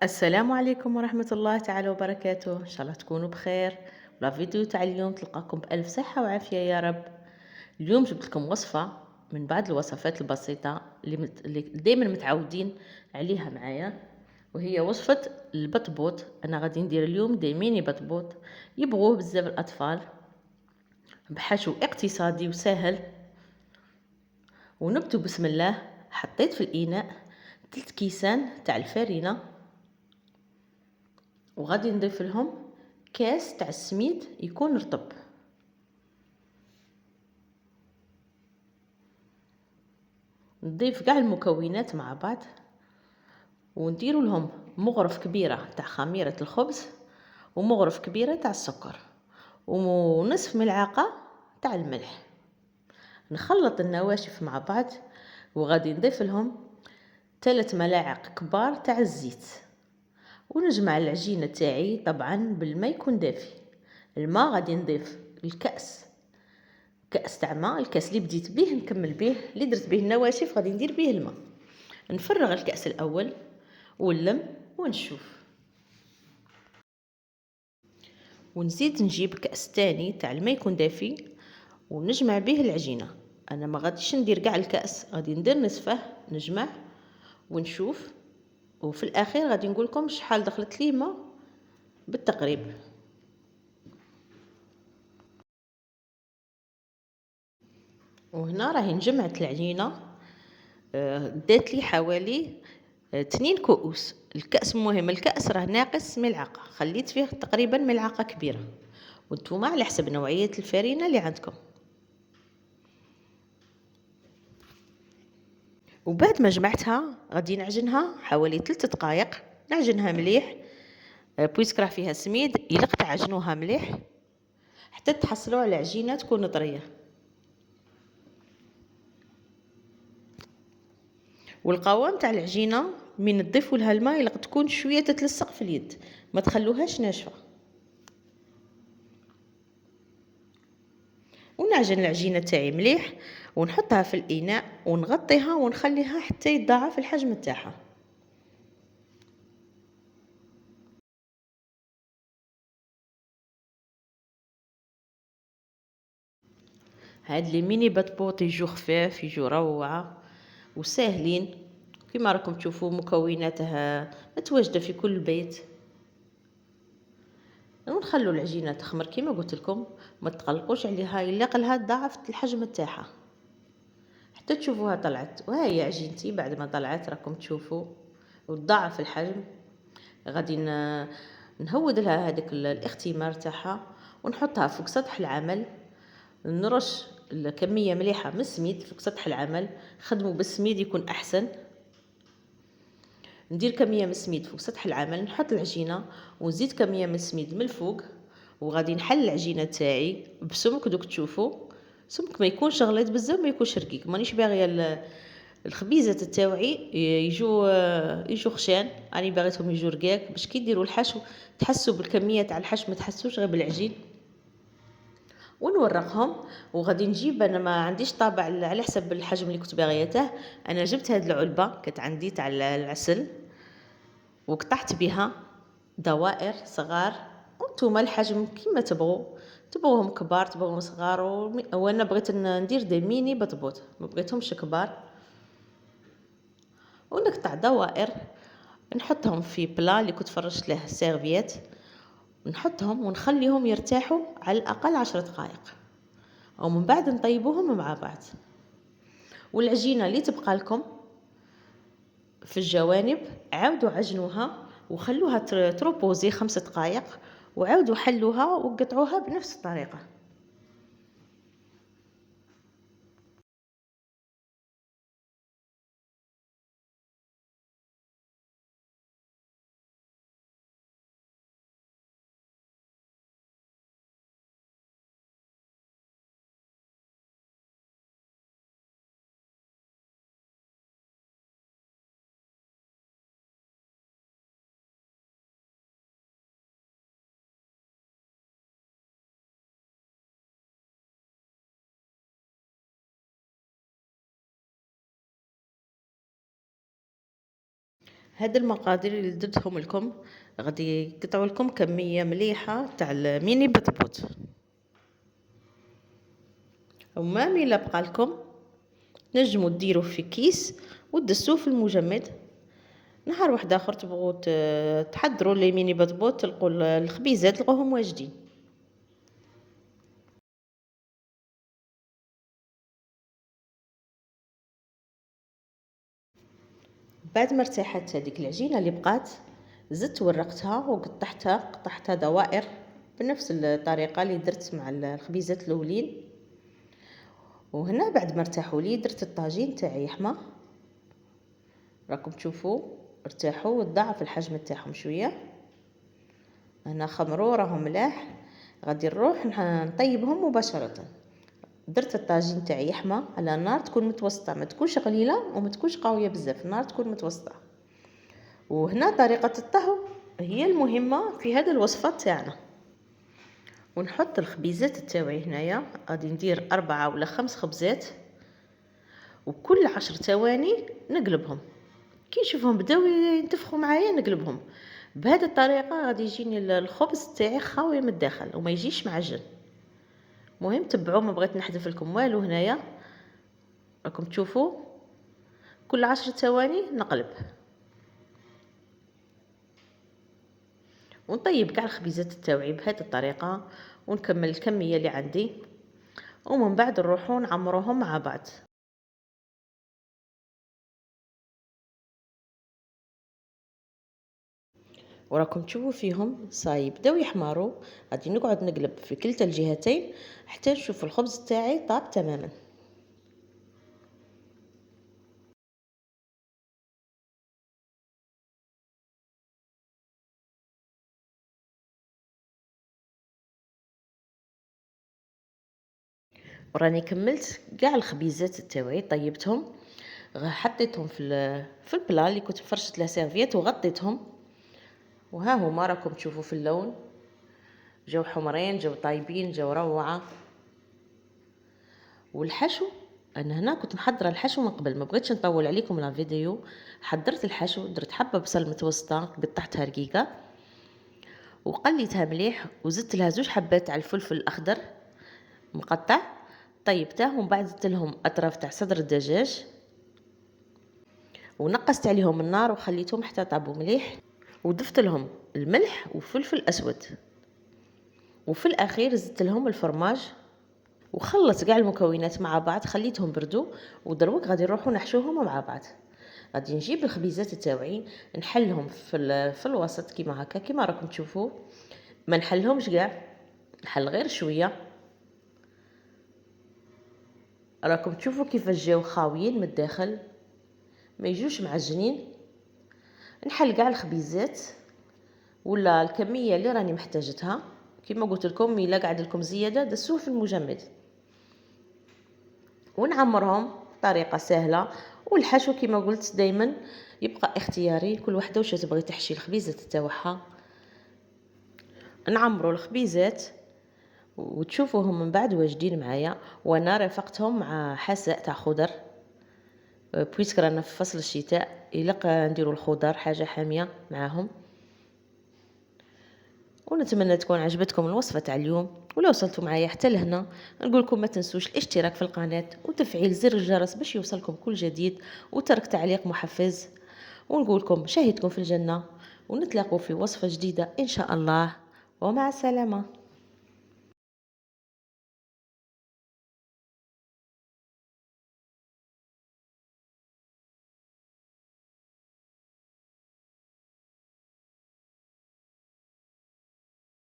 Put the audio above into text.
السلام عليكم ورحمة الله تعالى وبركاته، إن شاء الله تكونوا بخير. ولا فيديو تاع اليوم تلقاكم بألف صحة وعافية يا رب. اليوم جبت لكم وصفة من بعض الوصفات البسيطة اللي دايما متعودين عليها معايا، وهي وصفة البطبوط. أنا غادي ندير اليوم دايميني بطبوط، يبغوه بزاف الأطفال، بحشو اقتصادي وسهل. ونبدو بسم الله. حطيت في الإناء 3 كيسان تاع الفرينة، وغادي نضيف لهم كاس تاع السميد يكون رطب. نضيف كاع المكونات مع بعض، ونديروا لهم مغرف كبيره تاع خميره الخبز، ومغرف كبيره تاع السكر، ونصف ملعقه تاع الملح. نخلط النواشف مع بعض، وغادي نضيف لهم 3 ملاعق كبار تاع الزيت، ونجمع العجينه تاعي طبعا بالماء يكون دافي. الماء غادي نضيف كأس تاع ماء، الكاس اللي بديت به نكمل به، اللي درت به النواشف غادي ندير به الماء. نفرغ الكأس الأول ونلم ونشوف، ونزيد نجيب كأس تاني تاع الماء يكون دافي ونجمع به العجينة. أنا ما غاديش ندير كاع الكأس، غادي ندير نصفه، نجمع ونشوف. وفي الأخير غادي نقولكم شحال دخلت لي ماء بالتقريب. وهنا راهي نجمعت العجينة، دات لي حوالي 2 كؤوس. الكأس مهم، الكأس راه ناقص ملعقة، خليت فيه تقريبا ملعقة كبيرة، وانتوما على حسب نوعية الفرينة اللي عندكم. وبعد ما جمعتها غادي نعجنها حوالي 3 دقائق. نعجنها مليح، بويسك راه فيها سميد، الا تعجنوها مليح حتى تحصلوا على عجينه تكون طريه. والقوام تاع العجينه من تضيفوا لها الماء يلق تكون شويه تتلصق في اليد، ما تخلوهاش ناشفه. ونعجن العجينه تاعي مليح، ونحطها في الاناء ونغطيها ونخليها حتى يتضاعف الحجم تاعها. هاد لي ميني بطبوط يجو خفاف، يجو روعه وساهلين، كما راكم تشوفوا مكوناتها متواجده في كل بيت. ونخلوا العجينه تخمر كما قلت لكم، ما تقلقوش عليها الا قلها ضاعفت الحجم تاعها حتى تشوفوها طلعت. وهي عجينتي بعد ما طلعت راكم تشوفوا وتضاعف الحجم. غادي نهود لها هذاك الاختمار تاعها، ونحطها فوق سطح العمل. نرش الكميه مليحه من السميد فوق سطح العمل، خدموا بالسميد يكون احسن. ندير كميه من السميد فوق سطح العمل، نحط العجينه ونزيد كميه من السميد من الفوق، وغادي نحل العجينه تاعي بسمك. دوك تشوفوا سمك ما يكونش غليظ بزاف ما يكونش رقيق. مانيش باغيه الخبيزات تاوعي يجو خشان، راني باغيتهم يجو رقاق باش كي ديروا الحشو تحسوا بالكميه تاع الحشو، ما تحسوش غير بالعجين. ونورقهم. وغادي نجيب، انا ما عنديش طابع على حسب الحجم اللي كنت باغيته. انا جبت هاد العلبه كانت عندي تاع العسل، وقطعت بها دوائر صغار. وانتم الحجم كيما تبغوهم كبار تبغوهم صغار. وانا بغيت ندير دي ميني بطبوط، ما بغيتهمش كبار. ونقطع دوائر نحطهم في بلا اللي كنت فرشت له سيرفيات، نحطهم ونخليهم يرتاحوا على الاقل 10 دقائق، ومن بعد نطيبوهم مع بعض. والعجينه اللي تبقى لكم في الجوانب عاودوا عجنوها وخلوها تروبوزي 5 دقائق، وعاودوا حلوها وقطعوها بنفس الطريقه. هاد المقادير اللي درتهم لكم غادي يقطعوا لكم كميه مليحه تاع الميني بطبوط. وما ملا بقى لكم نجموا ديروه في كيس ودسوه في المجمد. نهار واحد اخر تبغوا تحضروا لي ميني بطبوط تلقوا الخبيزات تلقوهم واجدين. بعد ما ارتاحت هذيك العجينه اللي بقات زدت ورقتها قطعتها دوائر بنفس الطريقه اللي درت مع الخبيزات الاولين. وهنا بعد ما ارتاحوا لي درت الطاجين تاعي حما، راكم تشوفوا ارتاحوا وضاعف الحجم تاعهم شويه. هنا خمروا راهم ملاح، غادي نروح نطيبهم مباشره. درت الطاجين تاعي حما على نار تكون متوسطه، ما تكونش قليله وما تكونش قويه بزاف، النار تكون متوسطه. وهنا طريقه الطهو هي المهمه في هذه الوصفه تاعنا. ونحط الخبيزات تاوعي هنايا، غادي ندير 4 ولا 5 خبزات، وكل 10 ثواني نقلبهم. كي نشوفهم بداو ينتفخوا معايا نقلبهم. بهذه الطريقه غادي يجيني الخبز تاعي خاوي من الداخل وما يجيش معجن. مهم تبعوا، ما بغيت نحذف لكم والو. هنايا راكم تشوفوا كل 10 ثواني نقلب ونطيب كاع الخبيزات تاوعي بهذه الطريقه، ونكمل الكميه اللي عندي، ومن بعد نروحوا نعمروهم مع بعض. وراكم تشوفوا فيهم صاي بداو يحمروا، غادي نقعد نقلب في كلتا الجهتين حتى نشوف الخبز تاعي طاب تماما. وراني كملت كاع الخبيزات تاوعي، طيبتهم، حطيتهم في البلا اللي كنت فرشت له سيرفيت وغطيتهم. وها هما راكم تشوفوا في اللون جاو حمرين، جاو طايبين، جاو روعه. والحشو انا هنا كنت محضره الحشو من قبل، ما بغيتش نطول عليكم لا فيديو. حضرت الحشو، درت حبه بصل متوسطه قطعتها رقيقه وقليتها مليح، وزدت لها 2 حبات تاع الفلفل الاخضر مقطع، طيبته. ومن بعد زدت لهم اطراف تاع صدر الدجاج ونقصت عليهم النار وخليتهم حتى طابوا مليح، وضفت لهم الملح وفلفل اسود، وفي الاخير زدت لهم الفرماج. وخلط كاع المكونات مع بعض، خليتهم بردوا، ودروك غادي نروحوا نحشوهم مع بعض. غادي نجيب الخبيزات تاوعي نحلهم في الوسط كيما هكا، كيما راكم تشوفوا. ما نحلهمش كاع، نحل غير شويه. راكم تشوفوا كيفاش جاو خاويين من الداخل، ما يجوش معجنين. نحل كاع الخبيزات ولا الكميه اللي راني محتاجتها. كيما قلت لكم الا قعد لكم زياده دسوه في المجمد، ونعمرهم بطريقه سهله. والحشو كيما قلت دائما يبقى اختياري، كل وحده واش تبغي تحشي الخبيزات تاعها. نعمروا الخبيزات وتشوفوهم من بعد واجدين معايا. وانا رافقتهم مع حساء تاع خضر، بويسك رانا في فصل الشتاء، الا نديروا الخضر حاجه حاميه معاهم. ونتمنى تكون عجبتكم الوصفه تاع اليوم. ولو وصلتوا معايا حتى لهنا نقول لكم ما تنسوش الاشتراك في القناه وتفعيل زر الجرس باش يوصلكم كل جديد، وترك تعليق محفز. ونقول لكم شاهدكم في الجنه، ونتلاقوا في وصفه جديده ان شاء الله، ومع السلامه.